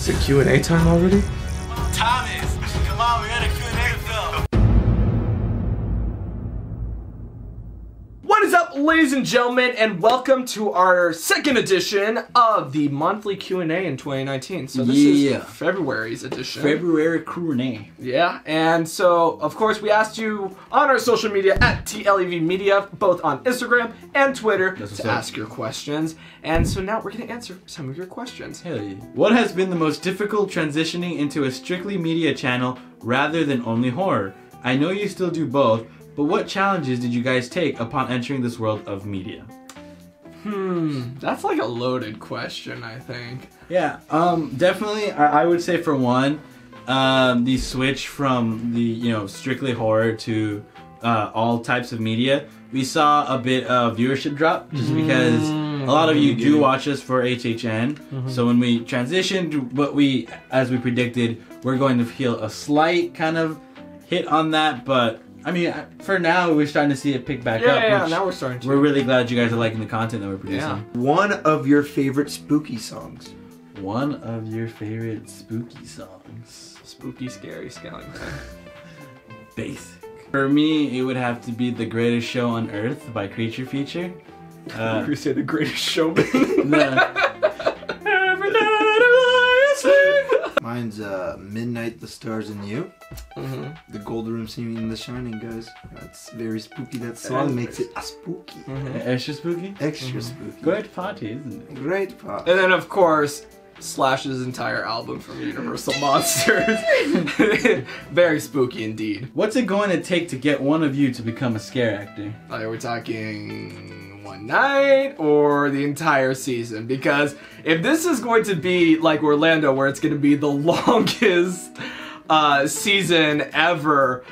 Is it Q&A time already? Thomas, come on, we got a Q&A to film. What is up, ladies and gentlemen, and welcome to our second edition of the monthly Q&A in 2019. So this is February's edition. February Q&A. Yeah, and so, of course, we asked you on our social media at TLEV Media, both on Instagram and Twitter, to ask your questions. And so now we're going to answer some of your questions. Hell yeah. What has been the most difficult transitioning into a strictly media channel rather than only horror? I know you still do both, but what challenges did you guys take upon entering this world of media? That's like a loaded question, I think. Yeah, definitely, I would say for one, the switch from the, strictly horror to all types of media, we saw a bit of viewership drop just because a lot of you do watch us for HHN. So when we transitioned, as we predicted, we're going to feel a slight kind of hit on that, but I mean, for now, we're starting to see it pick back up. Yeah, now we're starting to. We're really glad you guys are liking the content that we're producing. Yeah. One of your favorite spooky songs. One of your favorite spooky songs. Spooky, scary skeleton. Basic. For me, it would have to be The Greatest Show on Earth by Creature Feature. You say The Greatest Showman? Every night I lie asleep. Mine's Midnight, the Stars and You. The Gold Room singing The Shining, guys. That's very spooky. That song makes it spooky. Extra spooky? Extra spooky. Great party, isn't it? Great party. And then, of course, Slash's entire album from Universal Monsters. Very spooky indeed. What's it going to take to get one of you to become a scare actor? Are we talking one night or the entire season? Because if this is going to be like Orlando, where it's going to be the longest season ever,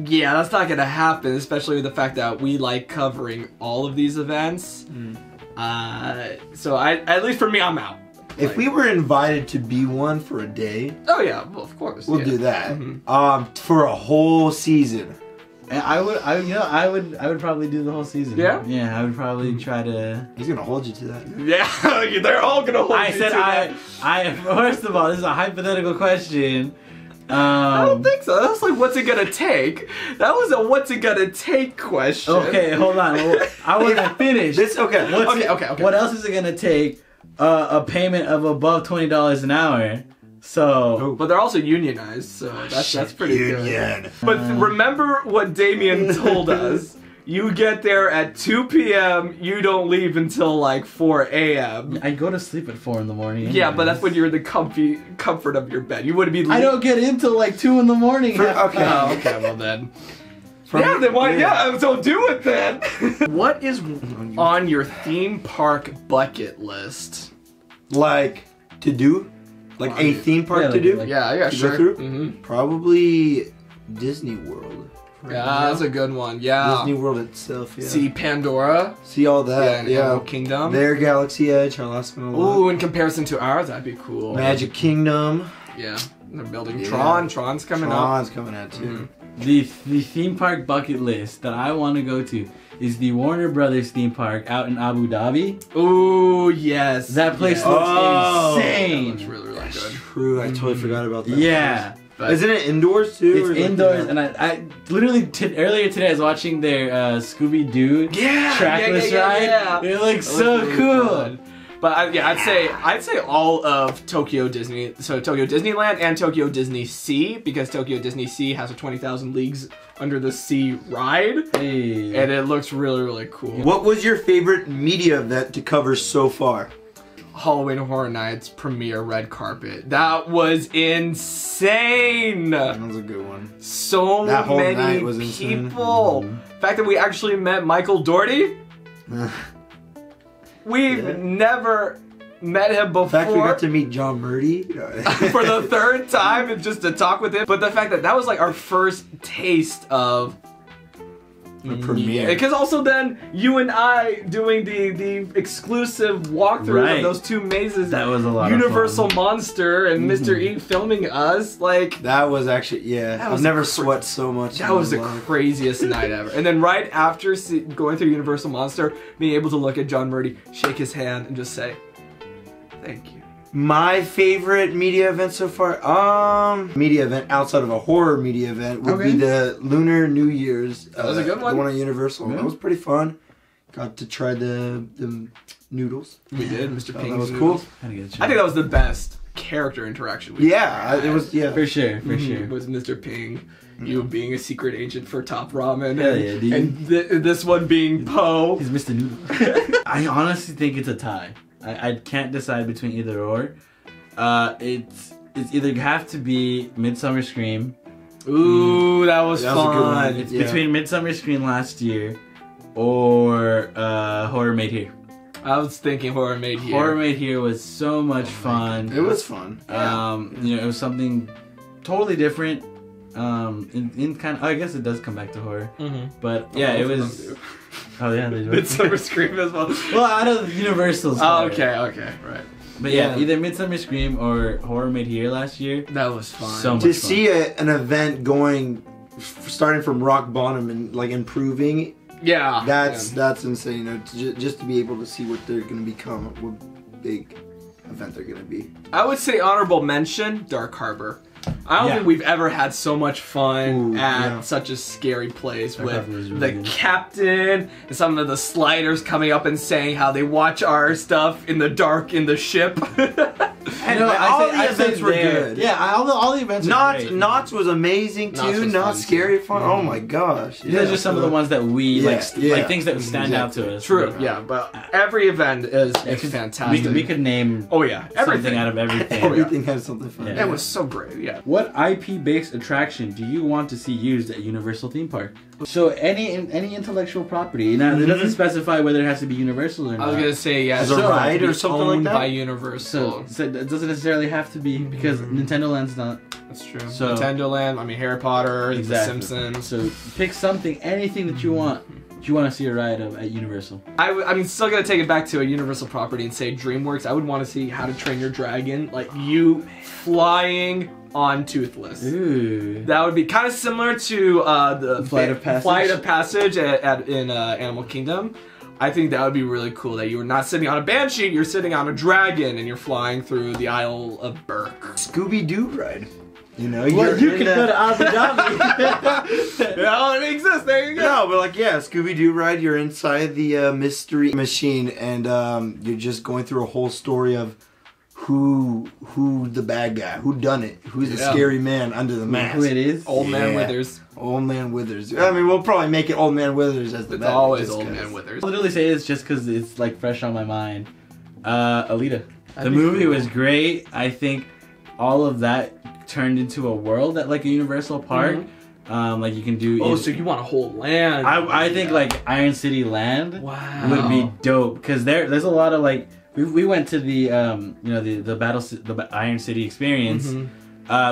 yeah, that's not going to happen, especially with the fact that we like covering all of these events. So at least for me, I'm out. If we were invited to be one for a day, oh yeah, well of course we'll do that. For a whole season. And I would probably do the whole season. Yeah? Yeah, I would probably try to. He's gonna hold you to that. Yeah, they're all gonna hold you to that. First of all, this is a hypothetical question. I don't think so. That's like, what's it gonna take? That was a what's it gonna take question. Okay, hold on. I want to finish. Okay. What else is it gonna take? A payment of above $20 an hour. So, but they're also unionized, so that's pretty Union. good. But remember what Damien told us. You get there at 2 p.m., you don't leave until like 4 a.m. I go to sleep at 4 in the morning. Anyways. Yeah, but that's when you're in the comfort of your bed. You wouldn't be. I don't get in till like 2 in the morning. Okay. Oh, okay, well then. So do it then. What is on your theme park bucket list? Like, to do? Like a theme park to do? Yeah, sure. Probably Disney World. Yeah, that's a good one. Yeah. Disney World itself, yeah. See Pandora. See all that, yeah. Animal Kingdom. Their Galaxy Edge, our last one. Ooh, in comparison to ours, that'd be cool. Magic Kingdom. Yeah. They're building Tron. Tron's coming out. Tron's coming out too. The theme park bucket list that I want to go to is the Warner Brothers theme park out in Abu Dhabi. Ooh, yes. That place looks insane. That looks really good. True, I totally forgot about that. Yeah. But isn't it indoors too? It's indoors, and I literally earlier today I was watching their Scooby-Doo trackless ride. It looks so cool. But I'd say all of Tokyo Disney, so Tokyo Disneyland and Tokyo Disney Sea, because Tokyo Disney Sea has a 20,000 Leagues Under the Sea ride, and it looks really cool. What was your favorite media event to cover so far? Halloween Horror Nights premiere red carpet. That was insane. That was a good one. So that whole many night was people. The fact that we actually met Michael Dougherty. We've never met him before. The fact we got to meet John Murdy for the third time and just to talk with him. But the fact that that was like our first taste of the premiere. Because also then you and I doing the exclusive walkthrough of those two mazes. That was a lot Universal of fun. Monster and Mr. E filming us. Like that was actually I've never sweat so much. That was the craziest night ever. And then right after going through Universal Monster, being able to look at John Murdy, shake his hand, and just say, "Thank you." My favorite media event so far, media event outside of a horror media event would be the Lunar New Year's. That was a good one. The one at Universal. Yeah. That was pretty fun. Got to try the noodles. We did, Mr. Ping. That was cool. I think that was the best character interaction. It was. Yeah, For sure, for sure. It was Mr. Ping. You being a secret agent for Top Ramen, Hell yeah, dude. and this one being Poe. He's Mr. Noodle. I honestly think it's a tie. I can't decide between either or. It's either have to be Midsummer Scream. Ooh, that was That was a good fun. one. It's Yeah. between Midsummer Scream last year or Horror Made Here. I was thinking Horror Made Here. Horror Made Here was so much fun. it was fun. It was something totally different. In kind of, I guess it does come back to horror, but yeah, it was. Oh yeah, they do. Midsummer Scream as well. Well, out of Universal's. Oh, okay, right. But yeah, either Midsummer Scream or Horror Made Here last year. That was fun. So much To fun. see an event going, starting from rock bottom and like improving, Yeah. that's insane. You know, just to be able to see what they're gonna become, what big event they're gonna be. I would say honorable mention, Dark Harbor. I don't think we've ever had so much fun at such a scary place Dark Harbor was with really the good. captain and some of the sliders coming up and saying how they watch our stuff in the dark in the ship. And all the events were good. Yeah, all the events are great. Knots was amazing Knots too. was Not fun, scary too. fun. Oh my gosh. These are just some of the ones that we like things that stand out Exactly. to us. True, yeah, but every event is fantastic. We could name Oh yeah, everything something out of everything. Everything had something fun. Yeah. It was so great, yeah. What IP-based attraction do you want to see used at Universal Theme Park? So any intellectual property. Now it doesn't specify whether it has to be Universal or not. I was gonna say yeah, As a so ride or be something like owned that? by Universal. So it doesn't necessarily have to be because Nintendo Land's not. That's true. So- Nintendo Land, I mean Harry Potter, Exactly. The Simpsons. So pick something, anything that you want. That you want to see a ride of at Universal. I mean, still gonna take it back to a Universal property and say DreamWorks. I would want to see How to Train Your Dragon, like you flying on Toothless. Ooh. That would be kind of similar to the Flight of Passage? Flight of Passage in Animal Kingdom. I think that would be really cool. That you are not sitting on a banshee, you're sitting on a dragon, and you're flying through the Isle of Berk. Scooby Doo ride. You know, Well, you in can the- go to Abu Dhabi. Oh, it exists. There you go. No, but like Scooby Doo ride. You're inside the mystery machine, and you're just going through a whole story of who the bad guy, who done it, who's the Yeah. scary man under the mask. Who it is? Old Man Yeah. Withers. Old Man Withers. I mean, we'll probably make it Old Man Withers as the It's bad guy, always just Old 'cause. Man Withers. I'll literally say this just because it's like fresh on my mind. Alita. The That'd be movie cool. was great. I think all of that turned into a world at like a Universal Park. Like you can do. Oh, so you want a whole land? I think like Iron City Land Wow. would be dope because there's a lot of like we went to the the Iron City experience,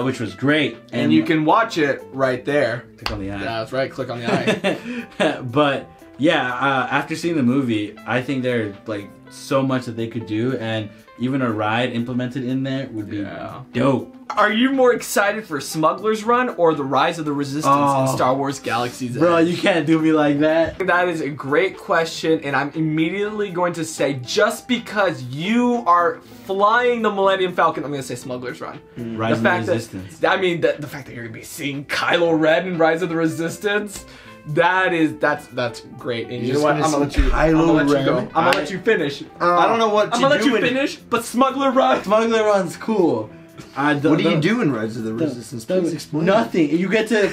which was great, and you can watch it right there. click on the eye. Yeah, that's right. Click on the eye. But yeah, after seeing the movie, I think there's like so much that they could do, and even a ride implemented in there would be Yeah. dope. Are you more excited for Smugglers Run or the Rise of the Resistance Oh. in Star Wars Galaxy's Edge? Bro, you can't do me like that. That is a great question, and I'm immediately going to say just because you are flying the Millennium Falcon, I'm going to say Smugglers Run. Rise of the fact Resistance. That, I mean, the fact that you're going to be seeing Kylo Ren in Rise of the Resistance, that's great. And you know what? I'm gonna let you. I'm gonna let you go. I'm gonna let you finish. I don't know what I'm to gonna let do you in- finish, but Smuggler Run. Smuggler Run's cool. What do you do in Rise of the Resistance? Please explain. Nothing. You get to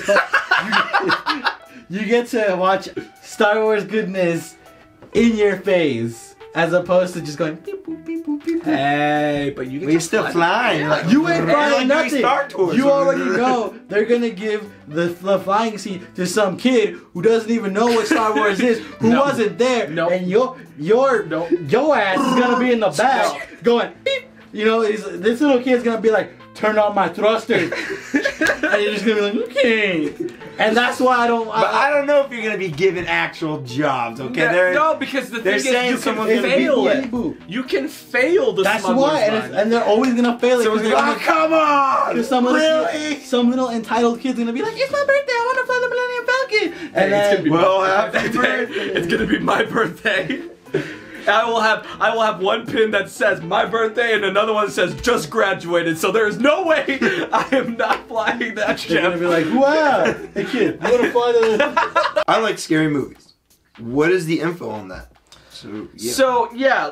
you get to watch Star Wars goodness in your face, as opposed to just going beep boop beep boop beep boop. Hey, but you get We're to still fly. flying. Like, You ain't it's flying like doing nothing. Star Tours. You already know they're gonna give the flying seat to some kid who doesn't even know what Star Wars is, who No. wasn't there, Nope. and your ass is gonna be in the back going beep. You know, this little kid's gonna be like, turn on my thrusters, and you're just gonna be like, okay. And that's why I don't. But I don't know if you're gonna be given actual jobs. Okay, No, because the they're thing saying is, you can someone's gonna be fail beep, it. boop. You can fail the That's Smugglers why, Run. and they're always gonna fail it. So 'cause it's they're like, gonna- oh, come on! Because some little entitled kid's gonna be like, it's my birthday, I want to fly the Millennium Falcon. And Hey, it's then, gonna be Well, my happy birthday. birthday. It's gonna be my birthday. I will have one pin that says my birthday and another one that says just graduated. So there is no way I am not flying that They're gonna ship. be like, wow, hey kid, you wanna fly to the... I like scary movies. What is the info on that? So yeah,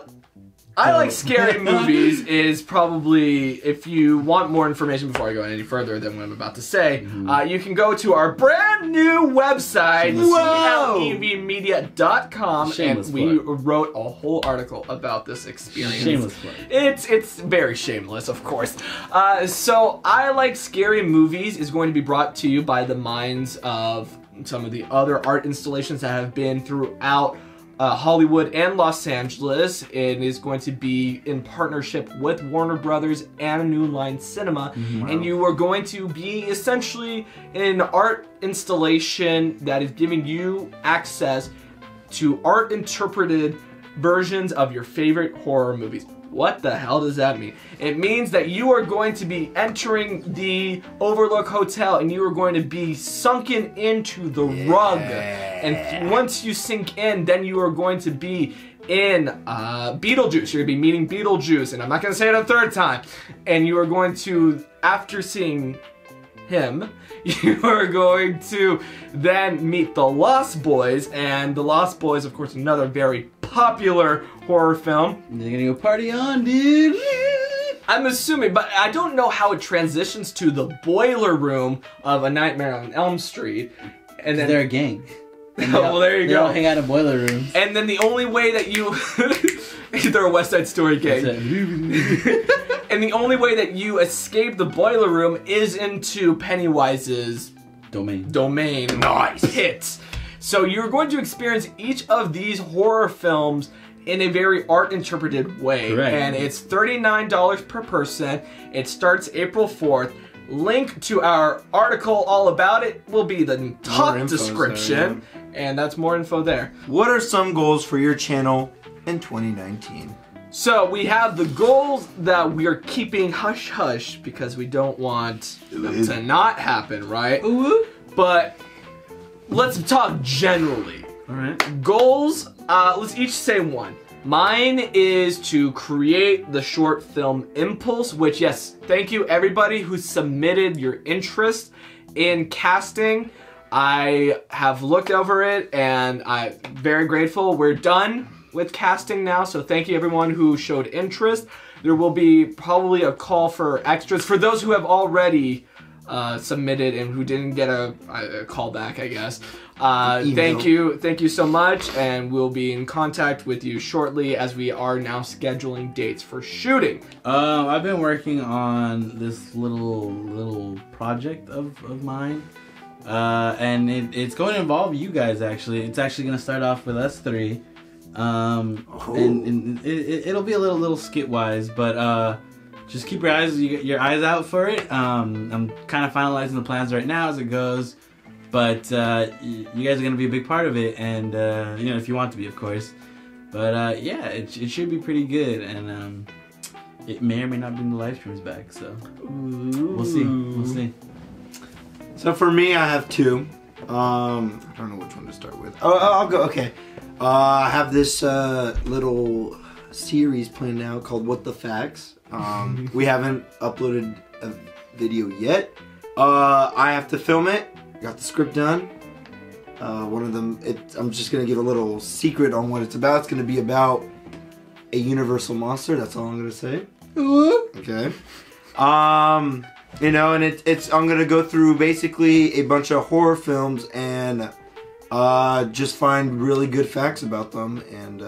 I like scary movies is probably, if you want more information before I go any further than what I'm about to say, you can go to our brand new website, TLEVmedia.com, Shameless and we plug. wrote a whole article about this experience. Shameless plug. It's very shameless, of course. So I Like Scary Movies is going to be brought to you by the minds of some of the other art installations that have been throughout Hollywood and Los Angeles. It is going to be in partnership with Warner Brothers and New Line Cinema, and you are going to be essentially an art installation that is giving you access to art interpreted versions of your favorite horror movies. What the hell does that mean? It means that you are going to be entering the Overlook Hotel and you are going to be sunken into the rug. And once you sink in, then you are going to be in Beetlejuice. You're going to be meeting Beetlejuice, and I'm not going to say it a third time. And you are going to, after seeing him, you are going to then meet the Lost Boys, and the Lost Boys, of course, another very popular horror film. They're gonna go party on, dude. I'm assuming, but I don't know how it transitions to the boiler room of A Nightmare on Elm Street, and then They're a gang. well, there you They go. all hang out in boiler rooms. And then the only way that you they're a West Side Story gang. And the only way that you escape the boiler room is into Pennywise's domain. Nice hits. So you're going to experience each of these horror films in a very art interpreted way. Correct. And it's $39 per person. It starts April 4th. Link to our article all about it will be the top description. And that's more info there. What are some goals for your channel in 2019? So we have the goals that we are keeping hush hush because we don't want them to not happen, right? But let's talk generally. All right. Goals, let's each say one. Mine is to create the short film Impulse, which, yes, thank you everybody who submitted your interest in casting. I have looked over it and I'm very grateful. We're done with casting now, so thank you everyone who showed interest. There will be probably a call for extras for those who have already submitted and who didn't get a call back, I guess. Thank you so much, and we'll be in contact with you shortly as we are now scheduling dates for shooting. I've been working on this little project of mine, and it's going to involve you guys. Actually, it's actually going to start off with us three, and it'll be a little skit wise, but just keep your eyes out for it. I'm kind of finalizing the plans right now as it goes, but you guys are gonna be a big part of it, and you know, if you want to be, of course. But yeah, it should be pretty good, and it may or may not bring the live streams back. So we'll see. So for me, I have two. I don't know which one to start with. I'll go. Okay. I have this little series planned out called What the Facts. We haven't uploaded a video yet. I have to film it. Got the script done. One of them, I'm just gonna give a little secret on what it's about. It's gonna be about a universal monster. That's all I'm gonna say. Okay. You know, and I'm gonna go through basically a bunch of horror films and just find really good facts about them, and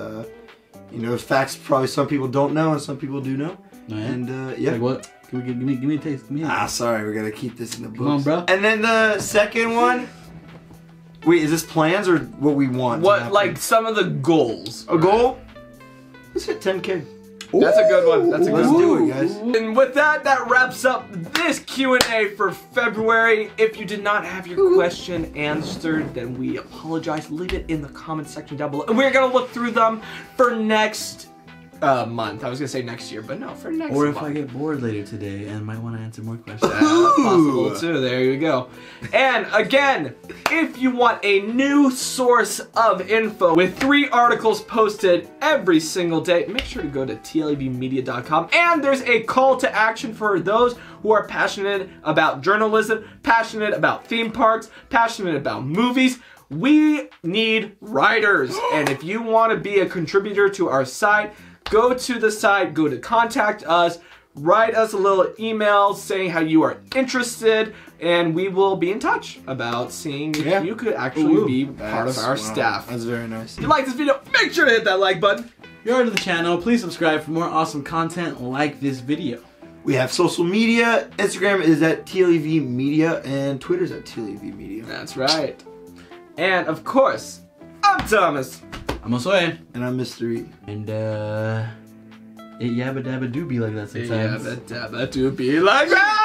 you know, facts probably some people don't know and some people do know. Oh, yeah? And yeah. Like what? Give me a taste. Give me a Sorry, we gotta keep this in the books. Come on, bro. And then the second one. Wait, is this plans or what we want? What, like some of the goals? A goal? Let's hit 10K. That's a good one. That's a good Let's one. do it, guys. And with that, that wraps up this Q&A for February. If you did not have your question answered, then we apologize. Leave it in the comment section down below. And we're going to look through them for next month. I was gonna say next year, but no, for next Or month. if I get bored later today and might want to answer more questions. That's possible too. There you go. And again, if you want a new source of info with 3 articles posted every single day, make sure to go to tlevmedia.com. And there's a call to action for those who are passionate about journalism, passionate about theme parks, passionate about movies. We need writers. And if you want to be a contributor to our site, go to the site, go to contact us, write us a little email saying how you are interested, and we will be in touch about seeing if you could actually be part of our staff. That's very nice. If you like this video, make sure to hit that like button. If you're new to the channel, please subscribe for more awesome content like this video. We have social media. Instagram is at TLEV Media, and Twitter's at TLEV Media. That's right. And of course, I'm Thomas. I'm Osoye. And I'm Mr. E. And it yabba dabba do be like that sometimes. Yeah, that do be like that.